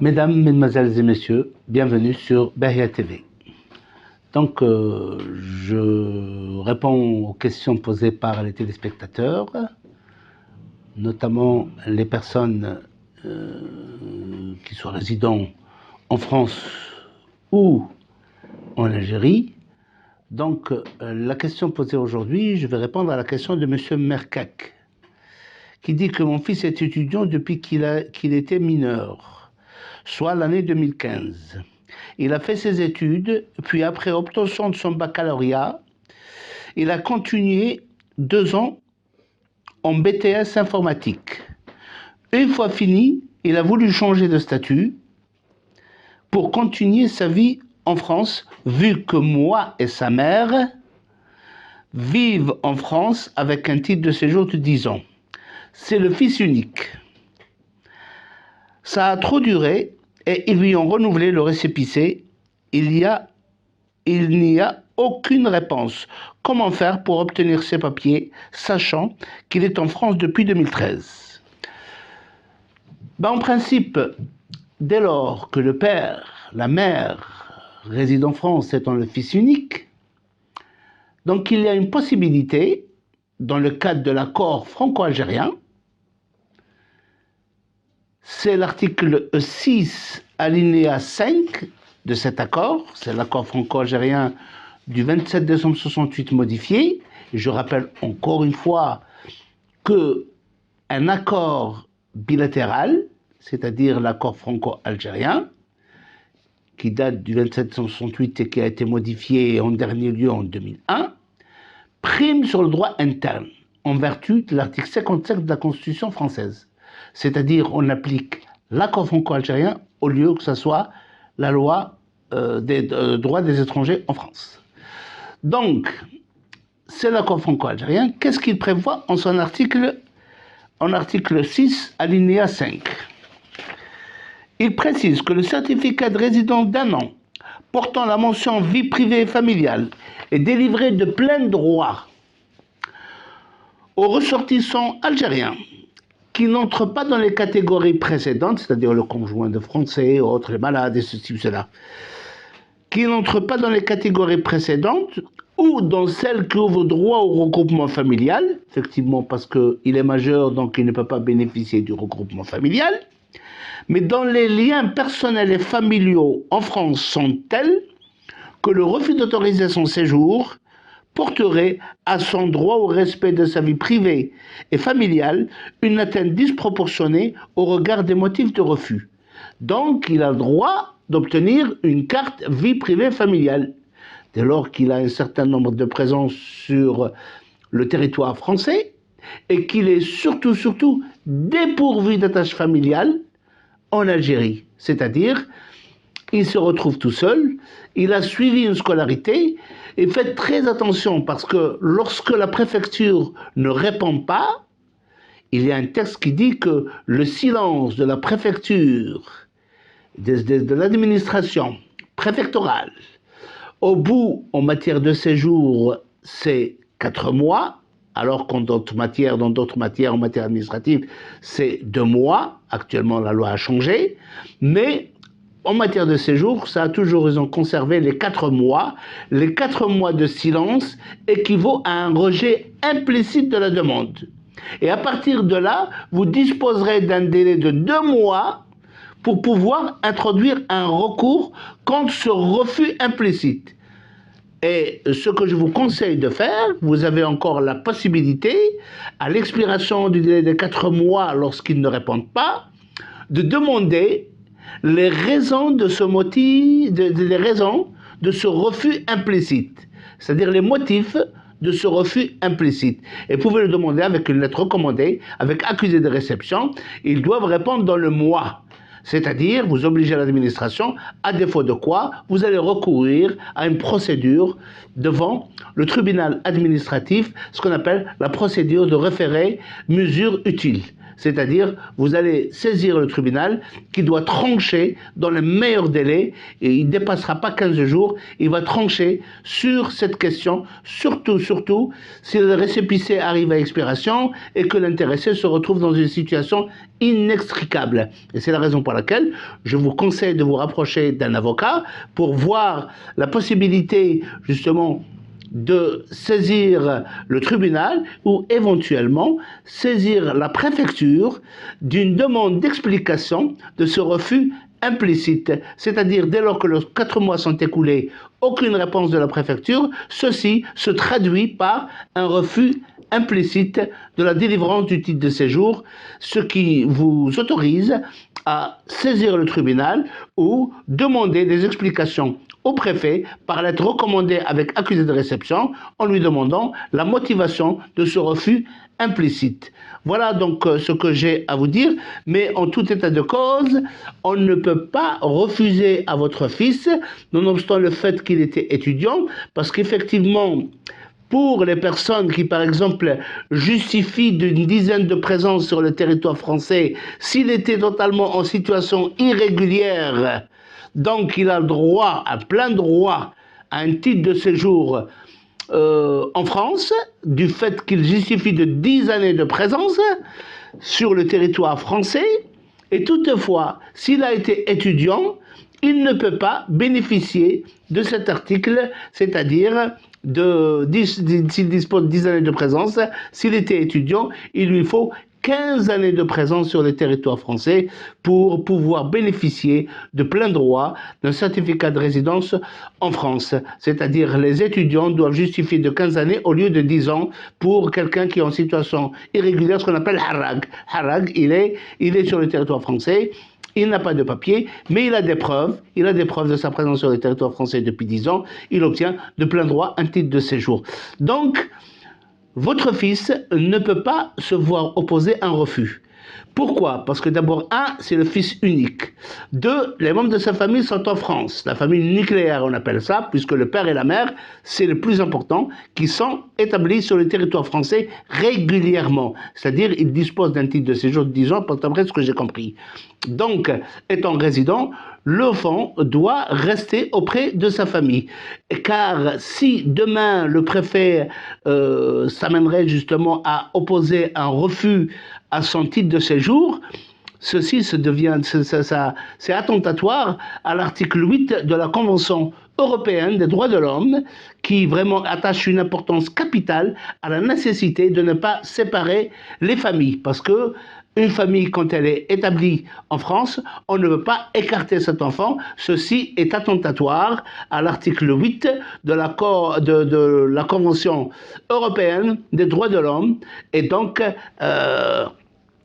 Mesdames, Mesdemoiselles et Messieurs, bienvenue sur Behia TV. Donc, je réponds aux questions posées par les téléspectateurs, notamment les personnes qui sont résidents en France ou en Algérie. Donc, la question posée aujourd'hui, je vais répondre à la question de M. Mercaq, qui dit que mon fils est étudiant depuis qu'il était mineur, soit l'année 2015. Il a fait ses études, puis après obtention de son baccalauréat, il a continué 2 ans en BTS informatique. Une fois fini, il a voulu changer de statut pour continuer sa vie en France, vu que moi et sa mère vivent en France avec un titre de séjour de 10 ans. C'est le fils unique. Ça a trop duré et ils lui ont renouvelé le récépissé. Il n'y a aucune réponse. Comment faire pour obtenir ces papiers, sachant qu'il est en France depuis 2013? En principe, dès lors que le père, la mère réside en France étant le fils unique, donc il y a une possibilité, dans le cadre de l'accord franco-algérien, c'est l'article 6, alinéa 5 de cet accord, c'est l'accord franco-algérien du 27 décembre 68 modifié. Et je rappelle encore une fois qu'un accord bilatéral, c'est-à-dire l'accord franco-algérien, qui date du 27 décembre 68 et qui a été modifié en dernier lieu en 2001, prime sur le droit interne, en vertu de l'article 57 de la Constitution française. C'est-à-dire on applique l'accord franco-algérien au lieu que ce soit la loi des droits des étrangers en France. Donc, c'est l'accord franco-algérien. Qu'est-ce qu'il prévoit en son article 6, alinéa 5? Il précise que le certificat de résidence d'1 an portant la mention vie privée et familiale est délivré de plein droit aux ressortissants algériens qui n'entrent pas dans les catégories précédentes, c'est-à-dire le conjoint de Français, autres, les malades, et ceci ou cela, qui n'entrent pas dans les catégories précédentes ou dans celles qui ouvrent droit au regroupement familial, effectivement parce qu'il est majeur, donc il ne peut pas bénéficier du regroupement familial, mais dont les liens personnels et familiaux en France sont tels que le refus d'autoriser son séjour porterait à son droit au respect de sa vie privée et familiale une atteinte disproportionnée au regard des motifs de refus. Donc, il a le droit d'obtenir une carte vie privée familiale, dès lors qu'il a un certain nombre de présences sur le territoire français et qu'il est surtout dépourvu d'attache familiale en Algérie. C'est-à-dire, il se retrouve tout seul, il a suivi une scolarité, et faites très attention parce que lorsque la préfecture ne répond pas, il y a un texte qui dit que le silence de la préfecture, de l'administration préfectorale, au bout, en matière de séjour, c'est 4 mois, alors qu'en d'autres matières, en matière administrative, c'est 2 mois. Actuellement, la loi a changé, mais en matière de séjour, ça a toujours raison conservé les 4 mois. Les 4 mois de silence équivaut à un rejet implicite de la demande. Et à partir de là, vous disposerez d'un délai de 2 mois pour pouvoir introduire un recours contre ce refus implicite. Et ce que je vous conseille de faire, vous avez encore la possibilité, à l'expiration du délai de 4 mois lorsqu'ils ne répondent pas, de demander les raisons de ce refus implicite, c'est-à-dire les motifs de ce refus implicite. Et vous pouvez le demander avec une lettre recommandée, avec accusé de réception. Ils doivent répondre dans le mois. C'est-à-dire, vous obligez l'administration, à défaut de quoi, vous allez recourir à une procédure devant le tribunal administratif, ce qu'on appelle la procédure de référé mesure utile. c'est-à-dire vous allez saisir le tribunal qui doit trancher dans le meilleur délai, et il ne dépassera pas 15 jours, il va trancher sur cette question, surtout si le récépissé arrive à expiration et que l'intéressé se retrouve dans une situation inextricable. Et c'est la raison pour laquelle je vous conseille de vous rapprocher d'un avocat pour voir la possibilité justement de saisir le tribunal ou éventuellement saisir la préfecture d'une demande d'explication de ce refus implicite, c'est-à-dire dès lors que les 4 mois sont écoulés, aucune réponse de la préfecture, ceci se traduit par un refus implicite de la délivrance du titre de séjour, ce qui vous autorise à saisir le tribunal ou demander des explications au préfet par lettre recommandée avec accusé de réception en lui demandant la motivation de ce refus implicite. Voilà donc ce que j'ai à vous dire, mais en tout état de cause, on ne peut pas refuser à votre fils, nonobstant le fait qu'il était étudiant, parce qu'effectivement, pour les personnes qui, par exemple, justifient d'une dizaine de présences sur le territoire français, s'il était totalement en situation irrégulière, donc il a droit, à plein droit, à un titre de séjour en France, du fait qu'il justifie de 10 années de présence sur le territoire français, et toutefois, s'il a été étudiant, il ne peut pas bénéficier de cet article, c'est-à-dire s'il dispose de 10 années de présence, s'il était étudiant, il lui faut 15 années de présence sur le territoire français pour pouvoir bénéficier de plein droit d'un certificat de résidence en France. C'est-à-dire les étudiants doivent justifier de 15 années au lieu de 10 ans pour quelqu'un qui est en situation irrégulière, ce qu'on appelle harag. Harag, il est sur le territoire français. Il n'a pas de papier, mais il a des preuves. Il a des preuves de sa présence sur le territoire français depuis 10 ans. Il obtient de plein droit un titre de séjour. Donc, votre fils ne peut pas se voir opposer un refus. Pourquoi? Parce que d'abord, un, c'est le fils unique. Deux, les membres de sa famille sont en France. La famille nucléaire, on appelle ça, puisque le père et la mère, c'est le plus important, qui sont établis sur le territoire français régulièrement. C'est-à-dire, ils disposent d'un titre de séjour de 10 ans, d'après ce que j'ai compris. Donc, étant résident, l'enfant doit rester auprès de sa famille. Car si demain le préfet s'amènerait justement à opposer un refus à son titre de séjour, ceci c'est attentatoire à l'article 8 de la Convention européenne des droits de l'homme, qui vraiment attache une importance capitale à la nécessité de ne pas séparer les familles, parce que une famille, quand elle est établie en France, on ne veut pas écarter cet enfant. Ceci est attentatoire à l'article 8 de la Convention européenne des droits de l'homme. Et donc,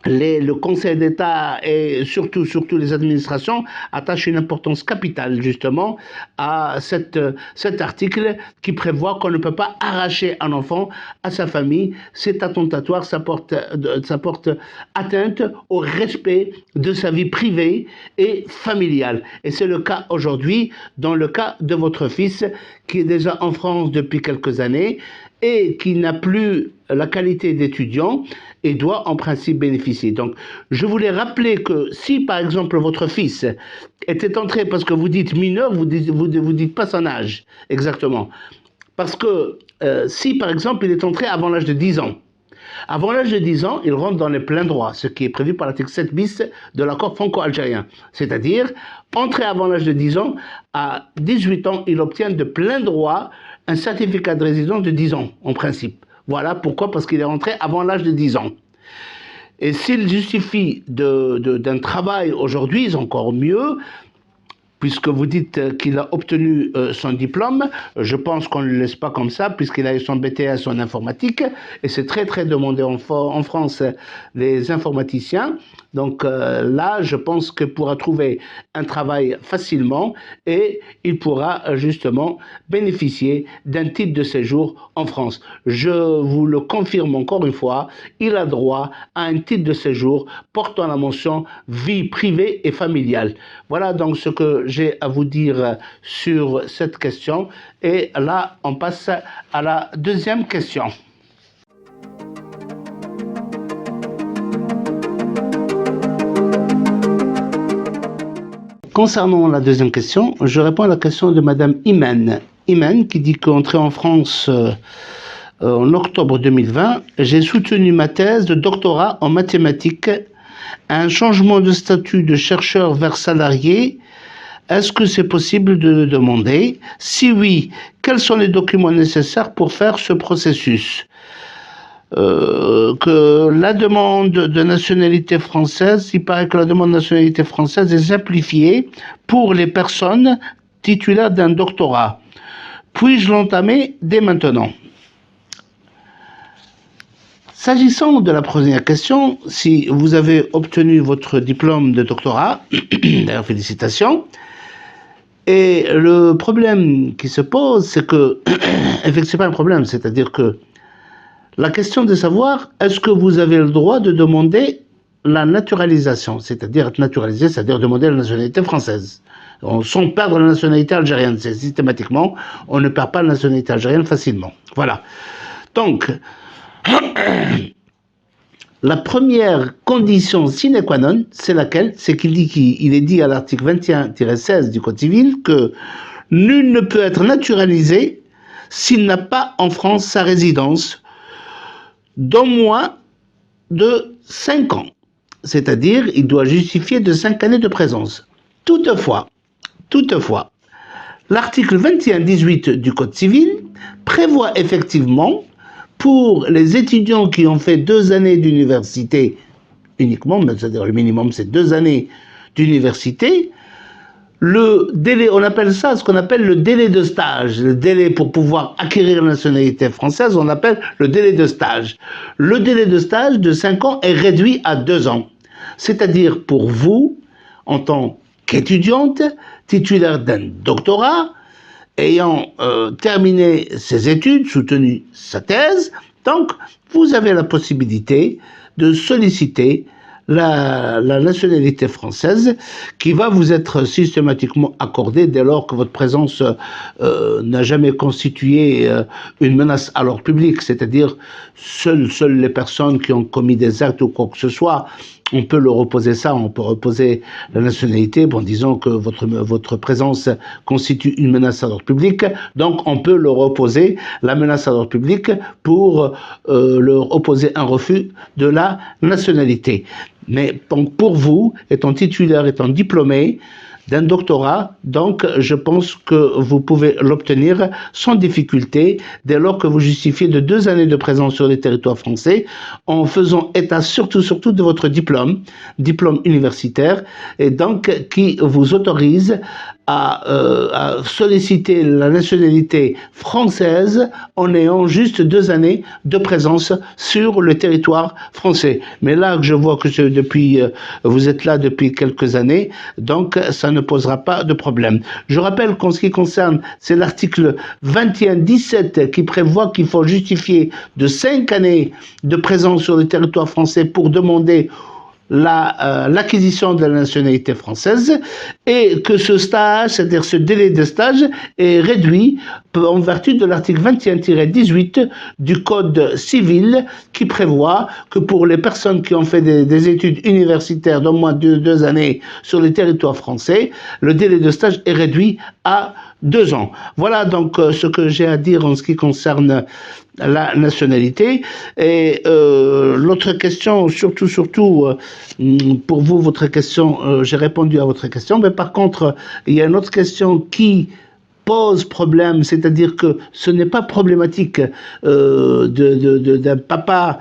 le Conseil d'État et surtout les administrations attachent une importance capitale justement à cet article qui prévoit qu'on ne peut pas arracher un enfant à sa famille. C'est attentatoire, ça porte atteinte au respect de sa vie privée et familiale. Et c'est le cas aujourd'hui dans le cas de votre fils qui est déjà en France depuis quelques années et qui n'a plus la qualité d'étudiant et doit en principe bénéficier. Donc, je voulais rappeler que si, par exemple, votre fils était entré, parce que vous dites mineur, vous dites pas son âge exactement. Parce que si, par exemple, il est entré avant l'âge de 10 ans, avant l'âge de 10 ans, il rentre dans les pleins droits, ce qui est prévu par l'article 7 bis de l'accord franco-algérien. C'est-à-dire, entré avant l'âge de 10 ans, à 18 ans, il obtient de plein droit un certificat de résidence de 10 ans, en principe. Voilà pourquoi, parce qu'il est rentré avant l'âge de 10 ans. Et s'il justifie d'un travail aujourd'hui, c'est encore mieux, puisque vous dites qu'il a obtenu son diplôme, je pense qu'on ne le laisse pas comme ça, puisqu'il a eu son BTS en informatique, et c'est très très demandé en France, les informaticiens. Donc là, je pense qu'il pourra trouver un travail facilement, et il pourra justement bénéficier d'un titre de séjour en France. Je vous le confirme encore une fois, il a droit à un titre de séjour portant la mention vie privée et familiale. Voilà donc ce que j'ai à vous dire sur cette question. Et là, on passe à la deuxième question. Concernant la deuxième question, je réponds à la question de Madame Imen. Imen qui dit qu'entrée en France en octobre 2020, j'ai soutenu ma thèse de doctorat en mathématiques, un changement de statut de chercheur vers salarié. Est-ce que c'est possible de le demander? Si oui, quels sont les documents nécessaires pour faire ce processus? Que la demande de nationalité française, il paraît que la demande de nationalité française est simplifiée pour les personnes titulaires d'un doctorat. Puis-je l'entamer dès maintenant? S'agissant de la première question, si vous avez obtenu votre diplôme de doctorat, d'ailleurs félicitations, et le problème qui se pose, c'est que, effectivement, c'est pas un problème, c'est-à-dire que la question de savoir, est-ce que vous avez le droit de demander la naturalisation, c'est-à-dire être naturalisé, c'est-à-dire demander la nationalité française, sans perdre la nationalité algérienne. C'est systématiquement, on ne perd pas la nationalité algérienne facilement. Voilà. Donc, la première condition sine qua non, c'est laquelle? C'est qu'il est dit à l'article 21-16 du Code civil que nul ne peut être naturalisé s'il n'a pas en France sa résidence d'au moins de 5 ans. C'est-à-dire, il doit justifier de 5 années de présence. Toutefois, l'article 21-18 du Code civil prévoit effectivement, pour les étudiants qui ont fait 2 années d'université uniquement, c'est-à-dire le minimum c'est 2 années d'université, le délai, on appelle ça ce qu'on appelle le délai de stage. Le délai pour pouvoir acquérir la nationalité française, on appelle le délai de stage. Le délai de stage de 5 ans est réduit à 2 ans. C'est-à-dire pour vous, en tant qu'étudiante, titulaire d'un doctorat, ayant terminé ses études, soutenu sa thèse, donc vous avez la possibilité de solliciter la nationalité française qui va vous être systématiquement accordée dès lors que votre présence n'a jamais constitué une menace à l'ordre public, c'est-à-dire seules les personnes qui ont commis des actes ou quoi que ce soit, on peut leur opposer ça, on peut opposer la nationalité en disant que votre présence constitue une menace à l'ordre public, donc on peut leur opposer la menace à l'ordre public pour leur opposer un refus de la nationalité. Mais pour vous, étant titulaire, étant diplômé d'un doctorat, donc je pense que vous pouvez l'obtenir sans difficulté dès lors que vous justifiez de 2 années de présence sur le territoire français en faisant état surtout de votre diplôme universitaire, et donc qui vous autorise à solliciter la nationalité française en ayant juste 2 années de présence sur le territoire français. Mais là, je vois que vous êtes là depuis quelques années, donc ça ne posera pas de problème. Je rappelle qu'en ce qui concerne, c'est l'article 21-17 qui prévoit qu'il faut justifier de 5 années de présence sur le territoire français pour demander l'acquisition de la nationalité française, et que ce stage, c'est-à-dire ce délai de stage, est réduit en vertu de l'article 21-18 du Code civil qui prévoit que pour les personnes qui ont fait des études universitaires d'au moins 2 années sur le territoire français, le délai de stage est réduit à 2 ans. Voilà donc ce que j'ai à dire en ce qui concerne la nationalité. Et l'autre question, surtout pour vous, votre question, j'ai répondu à votre question, mais par contre, il y a une autre question qui pose problème, c'est-à-dire que ce n'est pas problématique d'un papa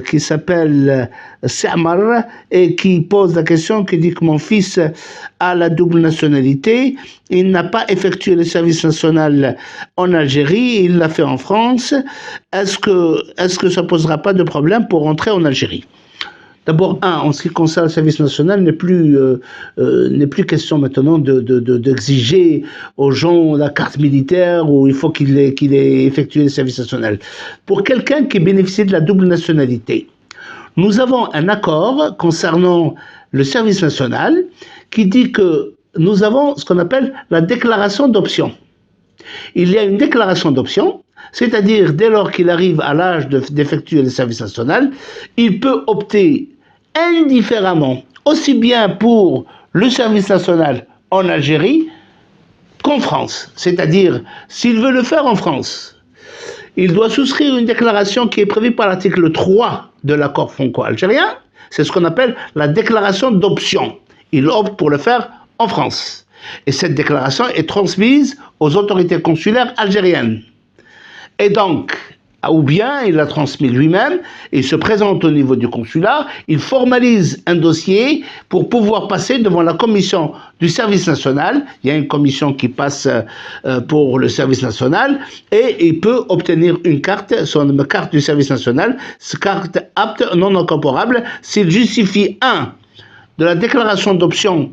qui s'appelle Samar et qui pose la question, qui dit que mon fils a la double nationalité, il n'a pas effectué le service national en Algérie, il l'a fait en France. Est-ce que ça posera pas de problème pour rentrer en Algérie? D'abord, en ce qui concerne le service national, n'est plus question maintenant d'exiger aux gens la carte militaire où il faut qu'il ait effectué le service national. Pour quelqu'un qui bénéficie de la double nationalité, nous avons un accord concernant le service national qui dit que nous avons ce qu'on appelle la déclaration d'option. Il y a une déclaration d'option, c'est-à-dire dès lors qu'il arrive à l'âge d'effectuer le service national, il peut opter indifféremment, aussi bien pour le service national en Algérie qu'en France. C'est-à-dire, s'il veut le faire en France, il doit souscrire une déclaration qui est prévue par l'article 3 de l'accord franco-algérien. C'est ce qu'on appelle la déclaration d'option. Il opte pour le faire en France. Et cette déclaration est transmise aux autorités consulaires algériennes. Et donc, ou bien il la transmis lui-même, il se présente au niveau du consulat, il formalise un dossier pour pouvoir passer devant la commission du service national. Il y a une commission qui passe pour le service national et il peut obtenir une carte, son carte du service national, carte apte non incorporable, s'il justifie de la déclaration d'option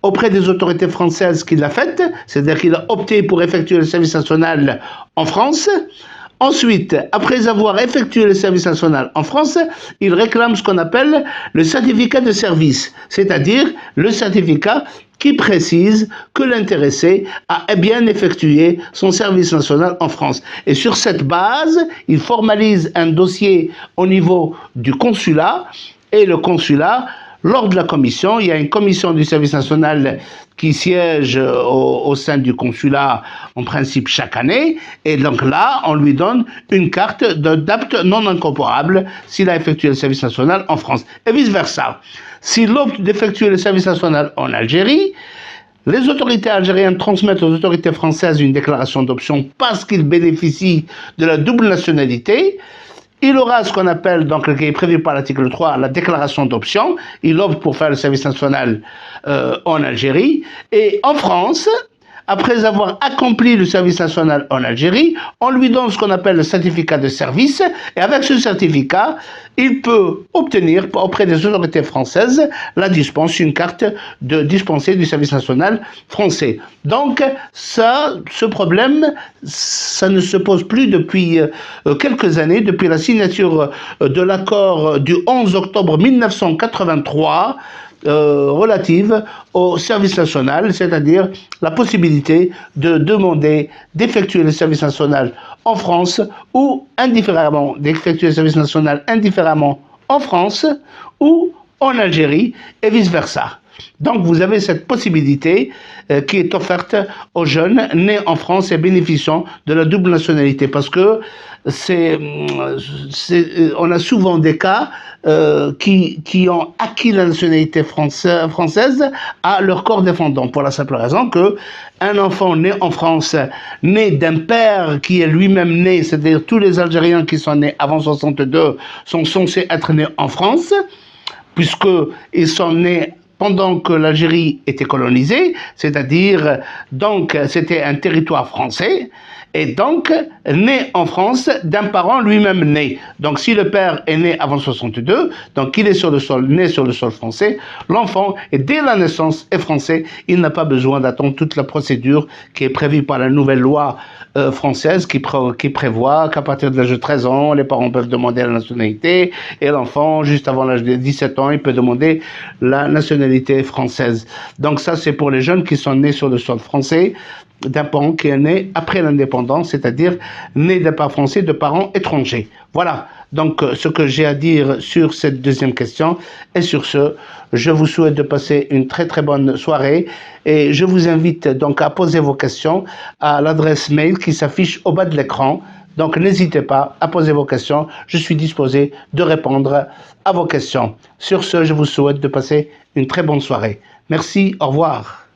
auprès des autorités françaises qu'il a faite, c'est-à-dire qu'il a opté pour effectuer le service national en France. Ensuite, après avoir effectué le service national en France, il réclame ce qu'on appelle le certificat de service, c'est-à-dire le certificat qui précise que l'intéressé a bien effectué son service national en France. Et sur cette base, il formalise un dossier au niveau du consulat, et le consulat, lors de la commission, il y a une commission du service national qui siège au sein du consulat en principe chaque année, et donc là, on lui donne une carte d'apte non incorporable s'il a effectué le service national en France, et vice-versa. S'il opte d'effectuer le service national en Algérie, les autorités algériennes transmettent aux autorités françaises une déclaration d'option parce qu'il bénéficie de la double nationalité. Il aura ce qu'on appelle, donc, qui est prévu par l'article 3, la déclaration d'option. Il opte pour faire le service national en Algérie. Et en France, après avoir accompli le service national en Algérie, on lui donne ce qu'on appelle le certificat de service. Et avec ce certificat, il peut obtenir auprès des autorités françaises la dispense, une carte de dispensé du service national français. Donc, ce problème, ça ne se pose plus depuis quelques années, depuis la signature de l'accord du 11 octobre 1983, relative au service national, c'est-à-dire la possibilité de demander d'effectuer le service national en France ou indifféremment, d'effectuer le service national indifféremment en France ou en Algérie et vice-versa. Donc vous avez cette possibilité qui est offerte aux jeunes nés en France et bénéficiant de la double nationalité, parce que on a souvent des cas qui ont acquis la nationalité française à leur corps défendant, pour la simple raison que un enfant né en France, né d'un père qui est lui-même né, c'est-à-dire tous les Algériens qui sont nés avant 62 sont censés être nés en France, puisqu'ils sont nés pendant que l'Algérie était colonisée, c'est-à-dire, donc, c'était un territoire français, et donc, né en France d'un parent lui-même né. Donc, si le père est né avant 62, donc il est né sur le sol français, l'enfant, et dès la naissance, est français, il n'a pas besoin d'attendre toute la procédure qui est prévue par la nouvelle loi française qui prévoit qu'à partir de l'âge de 13 ans, les parents peuvent demander la nationalité, et l'enfant, juste avant l'âge de 17 ans, il peut demander la nationalité française. Donc ça, c'est pour les jeunes qui sont nés sur le sol français, d'un parent qui est né après l'indépendance, c'est-à-dire né d'un père français de parents étrangers. Voilà donc ce que j'ai à dire sur cette deuxième question. Et sur ce, je vous souhaite de passer une très très bonne soirée et je vous invite donc à poser vos questions à l'adresse mail qui s'affiche au bas de l'écran. Donc n'hésitez pas à poser vos questions, je suis disposé de répondre à vos questions. Sur ce, je vous souhaite de passer une très bonne soirée. Merci, au revoir.